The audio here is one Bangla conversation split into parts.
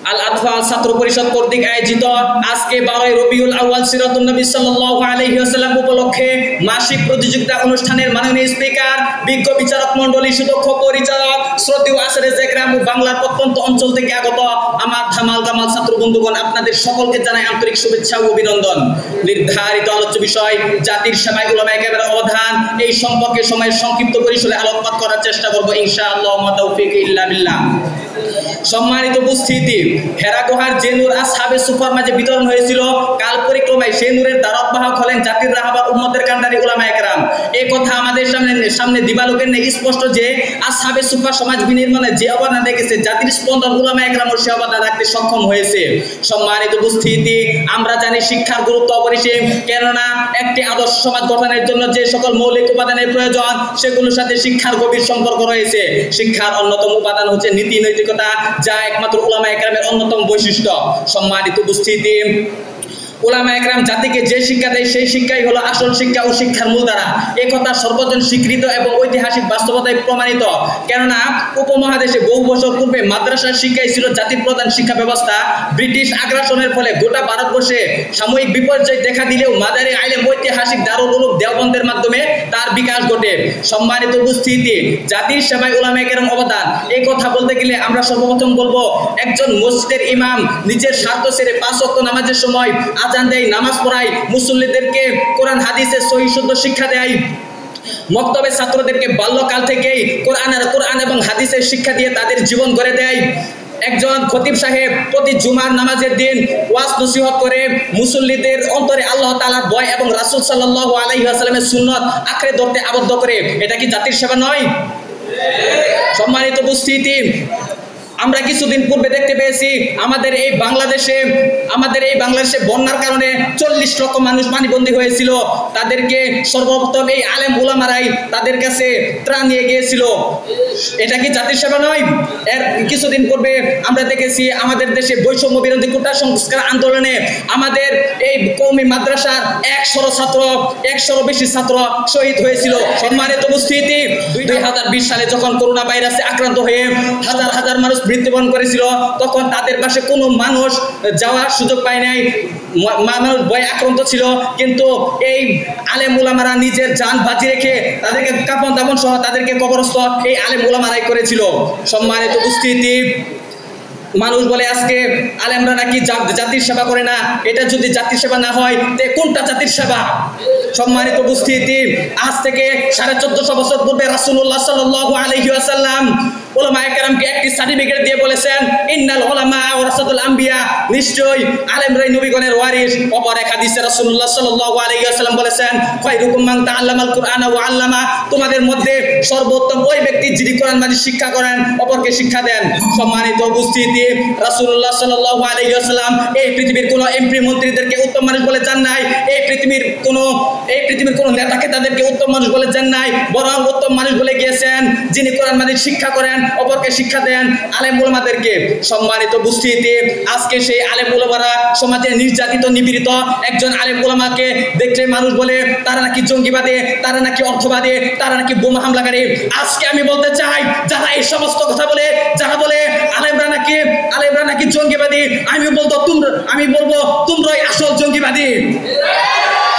আল আতফাল ছাত্র পরিষদ কর্তৃক আয়োজিত আজকে 12 রবিউল আউয়াল সিরাতুন নবী সাল্লাল্লাহু আলাইহি ওয়াসাল্লাম উপলক্ষে মাসিক প্রতিযোগিতা অনুষ্ঠানের মাননীয় স্পিকার, বিজ্ঞ বিচারক মণ্ডলী, সুদক্ষ পরিচালক, শ্রদ্ধেয় আসরে জেগ্রাম ও বাংলার প্রত্যন্ত অঞ্চল থেকে আগত আমার ধামাল দামাল ছাত্র বন্ধুগণ, আপনাদের সকলকে জানাই আন্তরিক শুভেচ্ছা ও অভিনন্দন। নির্ধারিত আলোচ্য বিষয় জাতির সেবায় উলামায়ে কেরামের অবদান, এই সম্পর্কে সময়ের সংক্ষিপ্ত পরিসরে আলোকপাত করার চেষ্টা করব ইনশাআল্লাহ। ওয়া তাওফীক ইল্লা বিল্লাহ। সম্মানিত উপস্থিতি, হেরা গুহার যে নূর আসহাবে সুফার মাঝে বিতরণ হয়েছিল, কাল পরিক্রমায় সেই নূরের দ্বারবাহক হলেন জাতির রাহবার উম্মতের কান্ডারি উলামায়ে কেরাম। এই কথা আমাদের সামনে দিবালোকের নেই স্পষ্ট যে আসহাবে সুফার সমাজ বিনির্মাণে যে অবদান রেখেছে, জাতির স্পন্দন উলামায়ে কেরাম সে অবদান রাখতে সক্ষম হয়েছে। সম্মানিত উপস্থিতি, আমরা জানি শিক্ষার গুরুত্ব অপরিসীম, কেননা একটি আদর্শ সমাজ গঠনের জন্য যে সকল মৌলিক উপাদানের প্রয়োজন সেগুলোর সাথে শিক্ষার গভীর সম্পর্ক রয়েছে। শিক্ষার অন্যতম উপাদান হচ্ছে নীতি নৈতিকতা, যা একমাত্র উলামায়ে কেরামের অন্যতম বৈশিষ্ট্য। সম্মানিত উপস্থিতি, উলামায়ে কেরাম জাতিকে যে শিক্ষা দেয় সেই শিক্ষাই হলো আসল শিক্ষা ও শিক্ষার মূলধারা। এই কথা সর্বজন স্বীকৃত এবং ঐতিহাসিক বাস্তবতায় প্রমাণিত। কেননা উপমহাদেশে বহু বছর পূর্বে মাদ্রাসার শিক্ষাই ছিল জাতির প্রধান শিক্ষা ব্যবস্থা। ব্রিটিশ আগ্রাসনের ফলে গোটা ভারতবর্ষে সাময়িক বিপর্যয় দেখা দিলেও মাদারে আইলেম ঐতিহাসিক দারুল উলুম দেওবন্দের মাধ্যমে তার বিকাশ ঘটে। সম্মানিত উপস্থিতি, জাতির সেবায় উলামায়ে কেরাম অবদান, এই কথা বলতে গেলে আমরা সর্বপ্রথম বলবো, একজন মসজিদের ইমাম নিজের স্বার্থ ছেড়ে 5 ওয়াক্ত নামাজের সময় আজান দেয়, নামাজ পড়ায়, মুসল্লিদেরকে কোরআন হাদিসের সহিহ শুদ্ধ শিক্ষা দেয়, মক্তবের ছাত্রদেরকে বাল্যকাল থেকেই কোরআন এবং হাদিসের শিক্ষা দিয়ে তাদের জীবন গড়ে দেয়। একজন খতিব সাহেব প্রতি জুমার নামাজের দিন ওয়াজ নসিহত করে মুসল্লিদের অন্তরে আল্লাহ তাআলার ভয় এবং রাসূল সাল্লাল্লাহু আলাইহি ওয়াসাল্লামের সুন্নাত আঁকড়ে ধরতে আবদ্ধ করে। এটা কি জাতির সেবা নয়? সম্মানিত উপস্থিতি, আমরা কিছুদিন পূর্বে দেখতে পেয়েছি আমাদের এই বাংলাদেশে বন্যার কারণে 40 লক্ষ মানুষ পানিবন্দী হয়েছিল। তাদেরকে সর্বপ্রথম এই আলেম উলামারাই তাদের কাছে ত্রাণ নিয়ে গিয়েছিল। এটা কি জাতির সেবা নয়? এর কিছুদিন পূর্বে আমরা দেখেছি আমাদের দেশে বৈষম্য বিরোধী কোটা সংস্কার আন্দোলনে আমাদের এই কওমি মাদ্রাসার 100 বেশি ছাত্র শহীদ হয়েছিল। সম্মানিত উপস্থিতি, 2020 সালে যখন করোনা ভাইরাসে আক্রান্ত হয়ে হাজার হাজার মানুষ মৃত্যুবরণ করেছিল, তখন তাদের পাশে কোনো মানুষ যাওয়ার সুযোগ পায় নাই, মানুষ ভয়ে আক্রান্ত ছিল। কিন্তু এই আলেম উলামারা নিজের জান বাজি রেখে তাদেরকে কাফন দাফন সহ তাদেরকে কবরস্থ এই আলেম উলামারাই করেছিল। সম্মানিত উপস্থিতি, মানুষ বলে আজকে আলেমরা নাকি জাতির সেবা করে না। এটা যদি জাতির সেবা না হয় তে কোনটা জাতির সেবা? সম্মানিত উপস্থিতি, আজ থেকে 1450 বছর পূর্বে রাসূলুল্লাহ সাল্লাল্লাহু আলাইহি ওয়াসাল্লাম উলামায়ে কেরামকে একটি সার্টিফিকেট দিয়ে বলেছেন, ইন্নাল উলামা ওয়ারাসাতুল আম্বিয়া, নিশ্চয়ই আলেমরাই নবীগণের ওয়ারিস। অপর এক হাদিসে রাসূলুল্লাহ সাল্লাল্লাহু আলাইহি ওয়াসাল্লাম বলেছেন, খায়রুকুম মান তাআল্লামাল কুরআনা ওয়া আল্লামা, তোমাদের মধ্যে সর্বোত্তম ওই ব্যক্তি যিনি কোরআন মাজিদ শিক্ষা করেন, অপরকে শিক্ষা দেন। সম্মানিত উপস্থিতি, রাসূলুল্লাহ সাল্লাল্লাহু আলাইহি ওয়াসাল্লাম এই পৃথিবীর কোনো এমপি মন্ত্রীদেরকে উত্তম মানুষ বলে জান নাই, এই পৃথিবীর কোনো নেতাকে তাদেরকে উত্তম মানুষ বলে জান নাই, বরং উত্তম মানুষ বলে গিয়েছেন যিনি কোরআন মাজিদ শিক্ষা করেন, অপরকে শিক্ষা দেন, আলেম উলামাদেরকে। সম্মানিত উপস্থিতি, আজকে সেই আলেম উলামারা সমাজে নির্যাতিত নিপীড়িত। একজন আলেম উলামাকে দেখলে মানুষ বলে তারা নাকি জঙ্গিবাদী, তারা নাকি অর্থবাদী, তারা নাকি বোমা হামলাকারী। আজকে আমি বলতে চাই, যারা এই সমস্ত কথা বলে, যারা বলে আলেমরা নাকি জঙ্গিবাদী, আমি বলবো তোমরাই আসল জঙ্গিবাদী।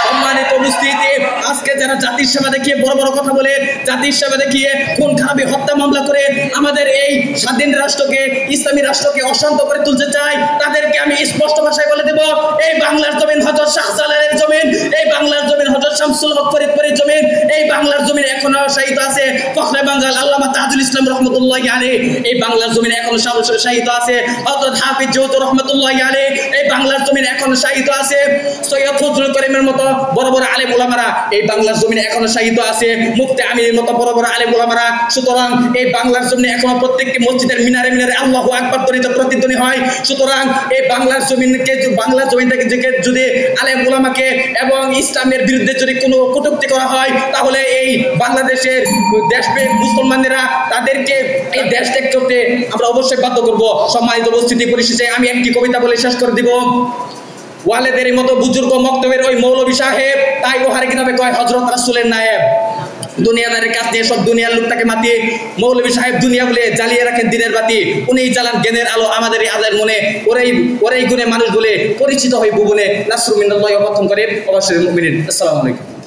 সম্মানিত উপস্থিতি, আজকে যারা জাতির সেবা দেখিয়ে বড় বড় কথা বলে, জাতির সেবা দেখিয়ে খুন খারাপি হত্যা মামলা করে আমাদের এই স্বাধীন রাষ্ট্রকে, ইসলামী রাষ্ট্রকে অশান্ত করে তুলতে চায়, তাদেরকে আমি স্পষ্ট ভাষায় বলে দেব, এই বাংলার জমিন হযরত শাহজালালের জমিন, এই বাংলার জমিন হযরত শামসুল হক ফরিদপুরের জমিন, এই বাংলার জমিন এখনো শাহিদ আছে ফখরে বাঙ্গাল আল্লামা তাজুল ইসলাম রাহমাতুল্লাহি আলাইহি, এই বাংলার জমিন এখনো শাহিদ আছে হযরত হাফিজ জৌত রাহমাতুল্লাহি আলাইহি, এই বাংলার জমিন এখনো শাহিদ আছে সৈয়দ ফজলুল করিমের মতো বড় বড় আলেম উলামারা, এই বাংলার জমিনে এখনো শাহিদ আছে মুফতি আমিনের মতো বড় বড় আলেম উলামারা। সুতরাং এই বাংলার জমিনে এখনো প্রত্যেকটি মসজিদের মিনারে মিনারে আল্লাহু আকবার ধ্বনিত প্রতিধ্বনি হয়। সুতরাং এই বাংলার জমিন থেকে যদি আলেম উলামাকে এবং ইসলামের বিরুদ্ধে যদি কোনো কটূক্তি করা হয়, তাহলে এই বাংলাদেশের দেশপ্রেমিক মুসলমানেরা তাদেরকে এই দেশ ত্যাগ করতে আমরা অবশ্যই বাধ্য করব। সম্মানিত উপস্থিতি, পরিশেষে আমি একটি কবিতা বলে শেষ করে দিব। ওয়ালেদের মতো বুজুর্গ মক্তবের ওই মৌলভী সাহেব, তাই ওহারে কিতাবে কয় হযরত রাসূলের নায়েব। দুনিয়াদারের কাজ নিয়ে সব দুনিয়ার লোকটাকে মাতিয়ে মৌলভী সাহেব দুনিয়া বলে জ্বালিয়ে রাখেন দিনের বাতি, উনিই জ্বালান জ্ঞানের আলো আমাদের এই আদের মনে। ওরাই গুণে মানুষ বলে পরিচিত হয় ভুবনে। নাসরুম মিনাল্লাহি ওয়া ফাতহুন করিব ওয়া বাশশিরিল মুমিনিন। আসসালামু আলাইকুম।